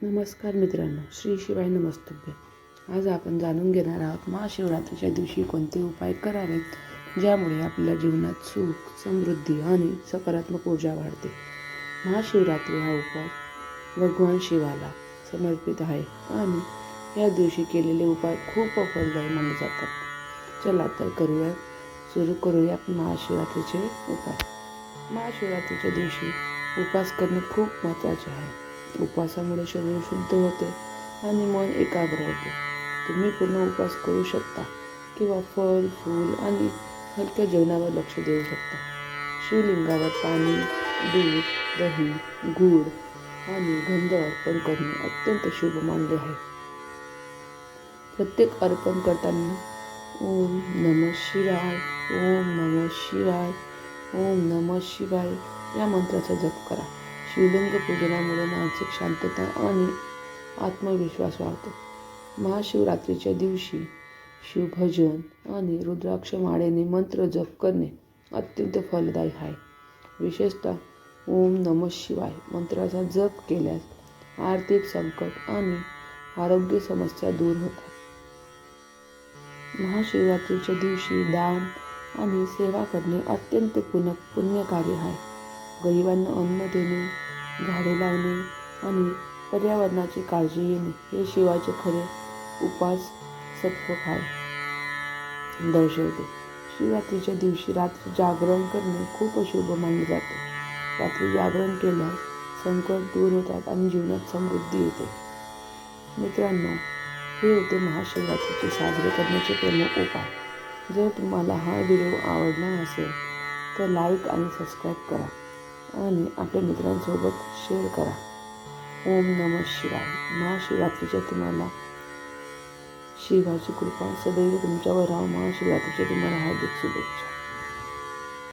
नमस्कार मित्रांनो, श्री शिवाय नमस्तुभ्य. आज आपण जाणून घेणार आहोत महाशिवरात्रीच्या दिवशी कोणते उपाय करावेत ज्यामुळे आपल्या जीवनात सुख, समृद्धी आणि सकारात्मक ऊर्जा वाढते. महाशिवरात्री हा उपवास भगवान शिवाला समर्पित आहे आणि या दिवशी केलेले उपाय खूप फलदायी मानले जातात. चला तर सुरू करूया महाशिवरात्रीचे उपाय. महाशिवरात्रीच्या दिवशी उपवास करणे खूप महत्त्वाचे आहे. उपवासामुळे शरीर शुद्ध होते आणि मन एकाग्र होते. तुम्ही पूर्ण उपवास करू शकता किंवा फळ, फूल आणि हलक्या जेवणावर लक्ष देऊ शकता. शिवलिंगावर पाणी, दूध, दही, गूळ आणि गंध अर्पण करणे अत्यंत शुभ मानले आहे. प्रत्येक अर्पण करताना ओम नमः शिवाय, ओम नमः शिवाय, ओम नमः शिवाय या मंत्राचा जप करा. शिवलिंग पूजनामुळे मानसिक शांतता आणि आत्मविश्वास वाढतो. महाशिवरात्रीच्या दिवशी शिवभजन आणि रुद्राक्ष माळेने मंत्र जप करणे अत्यंत फलदायी आहे. विशेषतः ओम नमः शिवाय मंत्राचा जप केल्यास आर्थिक संकट आणि आरोग्य समस्या दूर होतात. महाशिवरात्रीच्या दिवशी दान आणि सेवा करणे अत्यंत पुण्यकार्य आहे. गरिबांना अन्न देणे, झाडे लावणे आणि पर्यावरणाची काळजी घेणे हे शिवाचे खरे उपास सत्व दर्शवते. शिवरात्रीच्या दिवशी रात्री जागरण करणे खूप अशुभ मानले जाते. रात्री जागरण केल्यास संकट दूर होतात आणि जीवनात समृद्धी येते. मित्रांनो, हे होते महाशिवरात्रीचे साजरे करण्याचे प्रमुख उपाय. जर तुम्हाला हा व्हिडिओ आवडला असेल तर लाईक आणि सबस्क्राईब करा आणि आपल्या मित्रांसोबत शेअर करा. ओम नमः शिवाय. महाशिवरात्रीच्या तुम्हाला शिवाची कृपा सदैव तुमच्यावर राहो. महाशिवरात्रीच्या तुम्हाला हार्दिक शुभेच्छा.